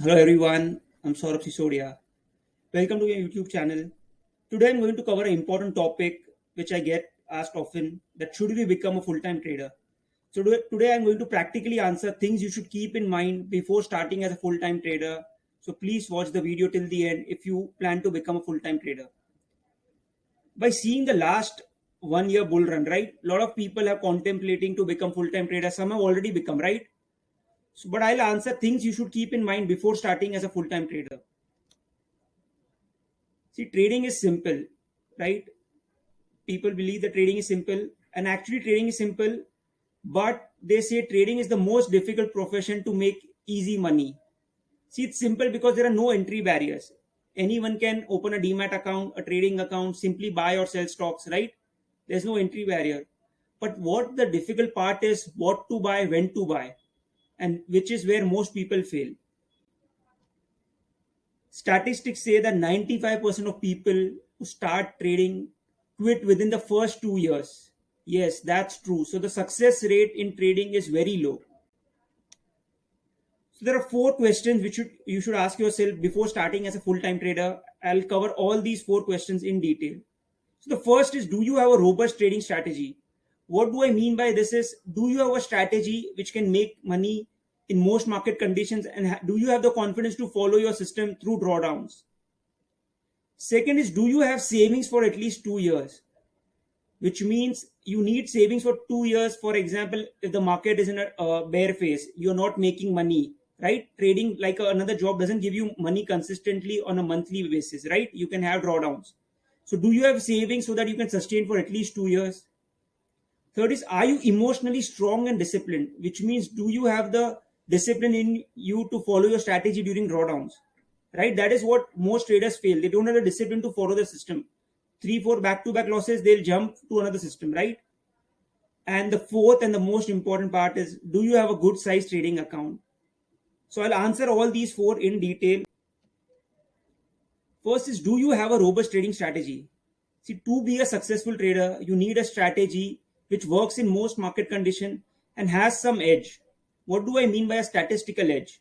Hello everyone, I'm Saurabh Sisodia. Welcome to your YouTube channel. Today I'm going to cover an important topic which I get asked often, that should we become a full-time trader? So today I'm going to practically answer things you should keep in mind before starting as a full-time trader. So please watch the video till the end if you plan to become a full-time trader. By seeing the last 1 year bull run, right? A lot of people are contemplating to become full-time traders. Some have already become, right? But I'll answer things you should keep in mind before starting as a full-time trader. See, trading is simple, right? People believe that trading is simple, and actually, trading is simple, but they say trading is the most difficult profession to make easy money. See, it's simple because there are no entry barriers. Anyone can open a demat account, a trading account, simply buy or sell stocks, right? There's no entry barrier. But what the difficult part is what to buy, when to buy, and which is where most people fail. Statistics say that 95% of people who start trading quit within the first 2 years. Yes, that's true. So the success rate in trading is very low. So there are four questions which you should ask yourself before starting as a full-time trader. I'll cover all these four questions in detail. So the first is, do you have a robust trading strategy? What do I mean by this is, do you have a strategy which can make money in most market conditions, and do you have the confidence to follow your system through drawdowns? Second is, do you have savings for at least 2 years? Which means you need savings for 2 years. For example, if the market is in a bear phase, you're not making money, right? Trading like another job doesn't give you money consistently on a monthly basis, right? You can have drawdowns. So, do you have savings so that you can sustain for at least 2 years? Third is, are you emotionally strong and disciplined? Which means, do you have the discipline in you to follow your strategy during drawdowns? Right? That is what most traders fail. They don't have the discipline to follow the system. Three, four back to back losses, they'll jump to another system, right? And the fourth and the most important part is, do you have a good size trading account? So I'll answer all these four in detail. First is, do you have a robust trading strategy? See, to be a successful trader, you need a strategy which works in most market condition and has some edge. What do I mean by a statistical edge?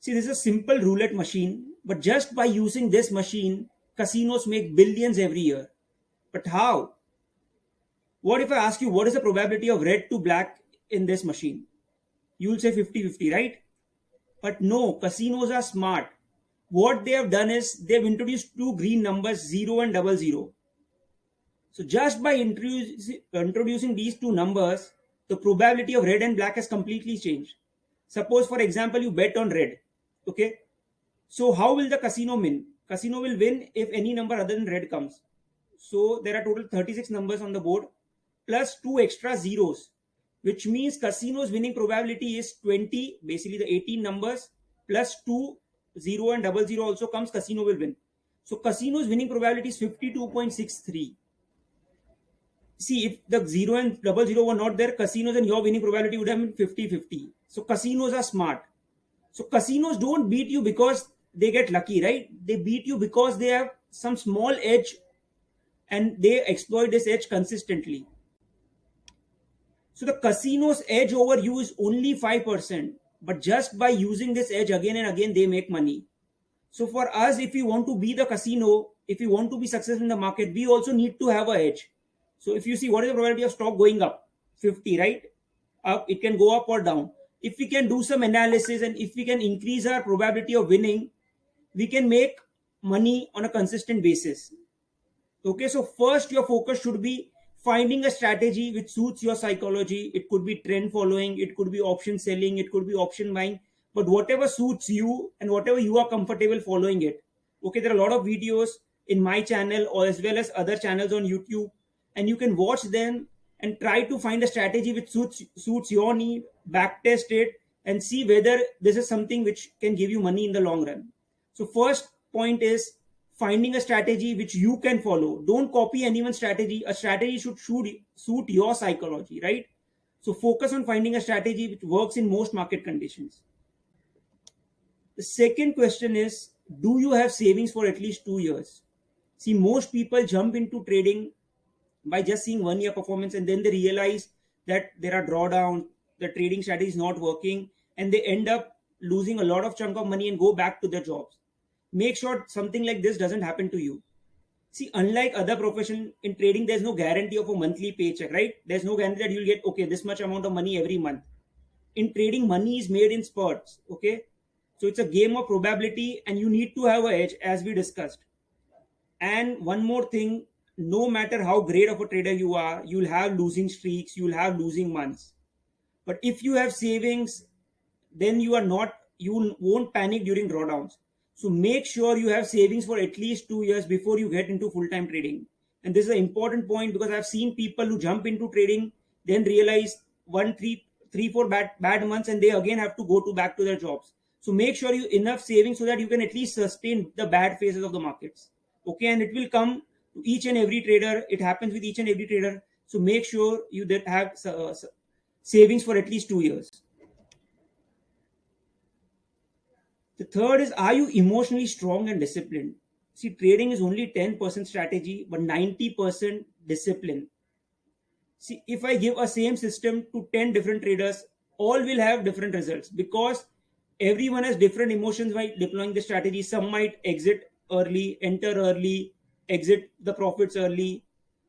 See, this is a simple roulette machine, but just by using this machine, casinos make billions every year. But how? What if I ask you, what is the probability of red to black in this machine? You'll say 50-50, right? But no, casinos are smart. What they have done is they've introduced two green numbers, 0 and 00. So just by introducing these two numbers, the probability of red and black has completely changed. Suppose, for example, you bet on red. Okay. So how will the casino win? Casino will win if any number other than red comes. So there are total 36 numbers on the board plus two extra zeros, which means casino's winning probability is 20, basically the 18 numbers plus 2, 0 and 00 also comes, casino will win. So casino's winning probability is 52.63. See, if the 0 and 00 were not there, casinos and your winning probability would have been 50-50. So casinos are smart. So casinos don't beat you because they get lucky, right? They beat you because they have some small edge and they exploit this edge consistently. So the casino's edge over you is only 5%, but just by using this edge again and again, they make money. So for us, if we want to be the casino, if we want to be successful in the market, we also need to have an edge. So if you see, what is the probability of stock going up? 50, right? Up, it can go up or down. If we can do some analysis and if we can increase our probability of winning, we can make money on a consistent basis. Okay, so first your focus should be finding a strategy which suits your psychology. It could be trend following, it could be option selling, it could be option buying, but whatever suits you and whatever you are comfortable following it. Okay, there are a lot of videos in my channel or as well as other channels on YouTube, and you can watch them and try to find a strategy which suits your need, backtest it, and see whether this is something which can give you money in the long run. So first point is finding a strategy which you can follow. Don't copy anyone's strategy. A strategy should suit your psychology, right? So focus on finding a strategy which works in most market conditions. The second question is, do you have savings for at least 2 years? See, most people jump into trading by just seeing 1 year performance and then they realize that there are drawdowns, the trading strategy is not working, and they end up losing a lot of chunk of money and go back to their jobs. Make sure something like this doesn't happen to you. See, unlike other profession in trading, there's no guarantee of a monthly paycheck, right? There's no guarantee that you'll get, okay, this much amount of money every month. In trading, money is made in spurts, okay? So it's a game of probability and you need to have a edge, as we discussed. And one more thing, no matter how great of a trader you are, you'll have losing streaks, you'll have losing months. But if you have savings, then you won't panic during drawdowns. So make sure you have savings for at least 2 years before you get into full-time trading. And this is an important point because I've seen people who jump into trading, then realize three, four bad months, and they again have to go back to their jobs. So make sure you enough savings so that you can at least sustain the bad phases of the markets. Okay, and it will come to each and every trader. It happens with each and every trader. So make sure you that have savings for at least 2 years. The third is, are you emotionally strong and disciplined? See, trading is only 10% strategy, but 90% discipline. See, if I give a same system to 10 different traders, all will have different results because everyone has different emotions while deploying the strategy. Some might exit early, enter early, exit the profits early.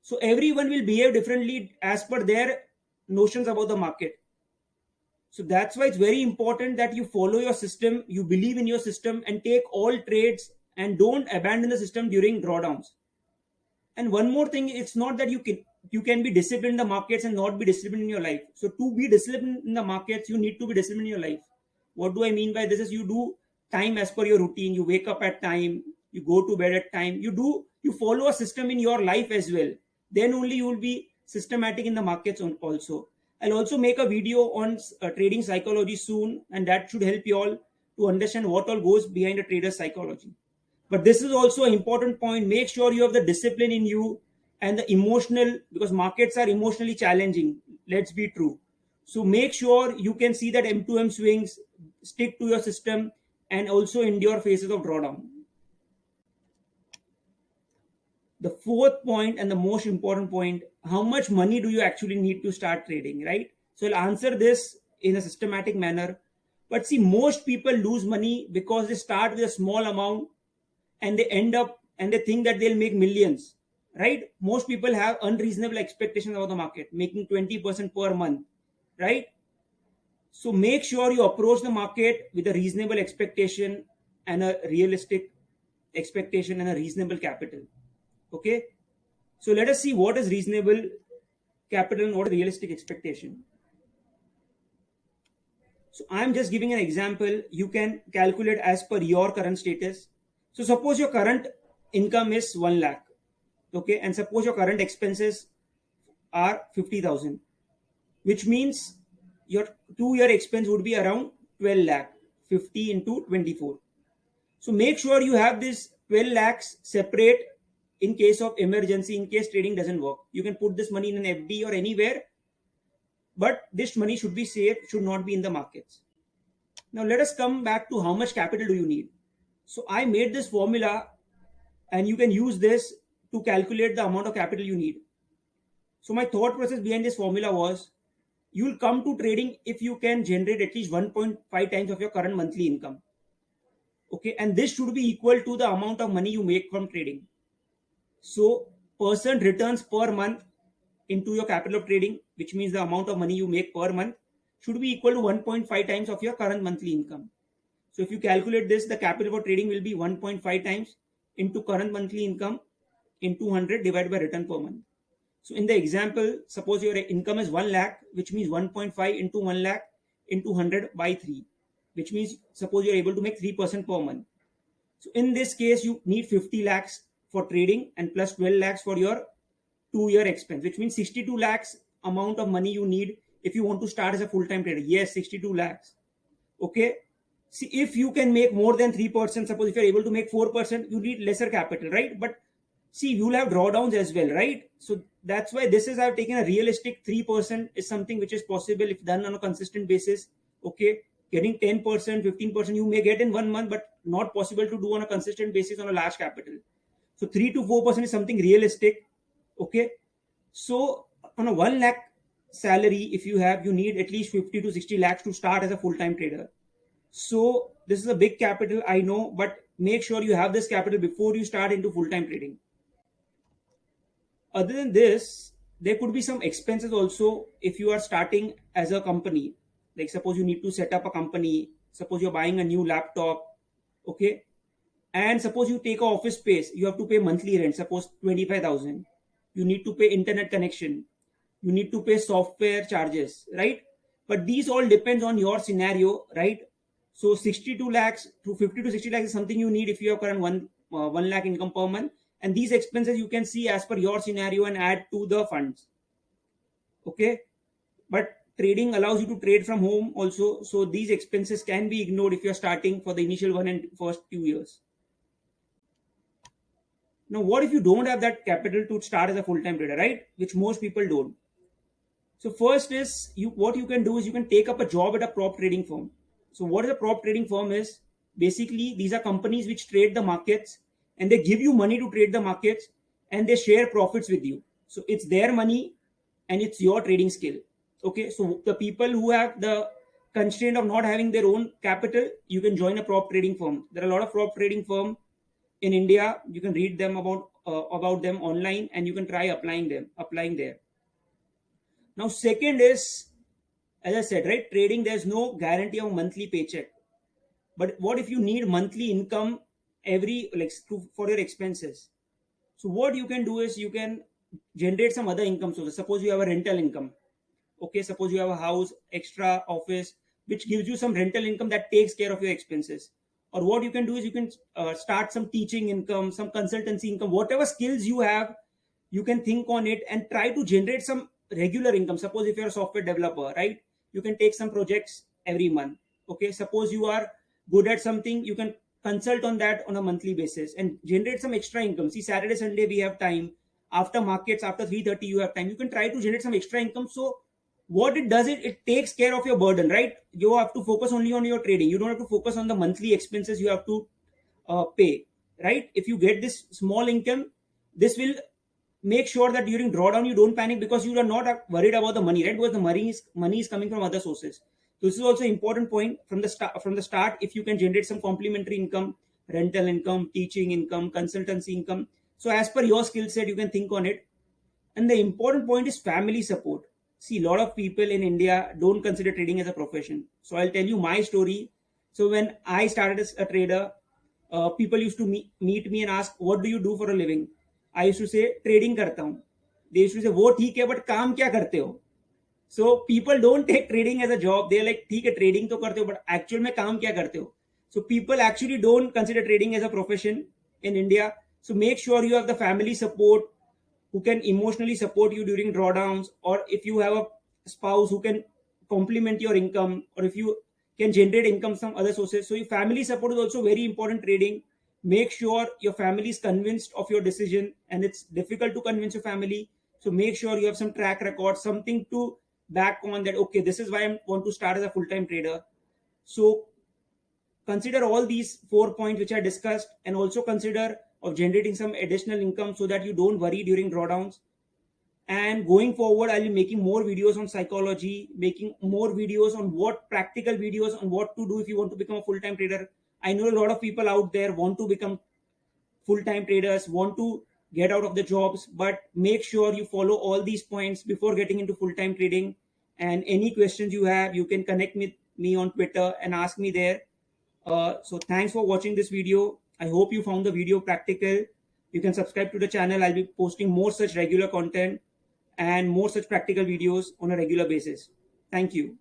So everyone will behave differently as per their notions about the market. So that's why it's very important that you follow your system, you believe in your system, and take all trades and don't abandon the system during drawdowns. And one more thing, it's not that you can be disciplined in the markets and not be disciplined in your life. So to be disciplined in the markets, you need to be disciplined in your life. What do I mean by this is you do time as per your routine. You wake up at time, you go to bed at time. You follow a system in your life as well. Then only you will be systematic in the markets also. I'll also make a video on trading psychology soon, and that should help you all to understand what all goes behind a trader's psychology. But this is also an important point. Make sure you have the discipline in you and the emotional, because markets are emotionally challenging. Let's be true. So make sure you can see that M2M swings, stick to your system, and also endure phases of drawdown. The fourth point and the most important point, how much money do you actually need to start trading, right? So I'll answer this in a systematic manner. But see, most people lose money because they start with a small amount and they end up and they think that they'll make millions, right? Most people have unreasonable expectations about the market, making 20% per month, right? So make sure you approach the market with a reasonable expectation and a realistic expectation and a reasonable capital. Okay, so let us see what is reasonable capital and what is realistic expectation. So I'm just giving an example. You can calculate as per your current status. So suppose your current income is 1 lakh, okay, and suppose your current expenses are 50,000, which means your 2-year expense would be around 12 lakh, 50 into 24. So make sure you have this 12 lakhs separate in case of emergency, in case trading doesn't work. You can put this money in an FD or anywhere, but this money should be safe, should not be in the markets. Now let us come back to how much capital do you need. So I made this formula and you can use this to calculate the amount of capital you need. So my thought process behind this formula was, you will come to trading if you can generate at least 1.5 times of your current monthly income. Okay, and this should be equal to the amount of money you make from trading. So percent returns per month into your capital of trading, which means the amount of money you make per month, should be equal to 1.5 times of your current monthly income. So if you calculate this, the capital for trading will be 1.5 times into current monthly income into 100 divided by return per month. So in the example, suppose your income is 1 lakh, which means 1.5 into 1 lakh into 100 by 3, which means suppose you're able to make 3% per month. So in this case, you need 50 lakhs for trading and plus 12 lakhs for your 2-year expense, which means 62 lakhs amount of money you need if you want to start as a full-time trader. Yes, 62 lakhs. Okay. See, if you can make more than 3%, suppose if you're able to make 4%, you need lesser capital, right? But see, you'll have drawdowns as well, right? So that's why this is, I've taken a realistic 3% is something which is possible if done on a consistent basis. Okay. Getting 10%, 15% you may get in 1 month, but not possible to do on a consistent basis on a large capital. So 3 to 4% is something realistic. Okay. So on a 1 lakh salary if you have, you need at least 50 to 60 lakhs to start as a full-time trader. So this is a big capital, I know, but make sure you have this capital before you start into full-time trading. Other than this, there could be some expenses also if you are starting as a company. Like suppose you need to set up a company, suppose you're buying a new laptop, okay? And suppose you take a office space, you have to pay monthly rent, suppose 25,000. You need to pay internet connection. You need to pay software charges, right? But these all depends on your scenario, right? So 62 lakhs to 50 to 60 lakhs is something you need if you have current 1 lakh income per month. And these expenses you can see as per your scenario and add to the funds. Okay. But trading allows you to trade from home also. So these expenses can be ignored if you're starting for the initial one and first few years. Now, what if you don't have that capital to start as a full-time trader, right? Which most people don't. So first is what you can do is you can take up a job at a prop trading firm. So what is a prop trading firm is basically these are companies which trade the markets and they give you money to trade the markets and they share profits with you. So it's their money and it's your trading skill. Okay, so the people who have the constraint of not having their own capital, you can join a prop trading firm. There are a lot of prop trading firm in India. You can read them about them online and you can try applying there. Now, second is, as I said, right, trading, there's no guarantee of monthly paycheck. But what if you need monthly income for your expenses? So what you can do is you can generate some other income sources. Suppose you have a rental income. Okay, suppose you have a house, extra office, which gives you some rental income that takes care of your expenses. Or what you can do is you can start some teaching income, some consultancy income, whatever skills you have, you can think on it and try to generate some regular income. Suppose if you're a software developer, right, you can take some projects every month. Okay, suppose you are good at something, you can consult on that on a monthly basis and generate some extra income. See, Saturday, Sunday, we have time. After markets, after 3:30, you have time. You can try to generate some extra income. So what it does, it takes care of your burden, right? You have to focus only on your trading. You don't have to focus on the monthly expenses you have to pay, right? If you get this small income, this will make sure that during drawdown you don't panic because you are not worried about the money, right? Because the money is coming from other sources. So this is also important point from the start. From the start, if you can generate some complementary income, rental income, teaching income, consultancy income, so as per your skill set, you can think on it. And the important point is family support. See, a lot of people in India don't consider trading as a profession. So I'll tell you my story. So when I started as a trader, people used to meet me and ask, "What do you do for a living?" I used to say, "Trading करता हूँ." They used to say, "वो ठीक है, but काम क्या करते हो?" So people don't take trading as a job. They're like, "ठीक है, trading तो करते हो, but actual में काम क्या करते हो?" So people actually don't consider trading as a profession in India. So make sure you have the family support who can emotionally support you during drawdowns, or if you have a spouse who can complement your income, or if you can generate income from other sources. So your family support is also very important trading. Make sure your family is convinced of your decision, and it's difficult to convince your family. So make sure you have some track record, something to back on that, okay, this is why I want to start as a full-time trader. So consider all these 4 points which I discussed, and also consider of generating some additional income so that you don't worry during drawdowns. And going forward, I'll be making more videos on psychology, making more videos on practical videos on what to do if you want to become a full-time trader. I know a lot of people out there want to become full-time traders, want to get out of the jobs, but make sure you follow all these points before getting into full-time trading. And any questions you have, you can connect with me on Twitter and ask me there. So thanks for watching this video. I hope you found the video practical. You can subscribe to the channel. I'll be posting more such regular content and more such practical videos on a regular basis. Thank you.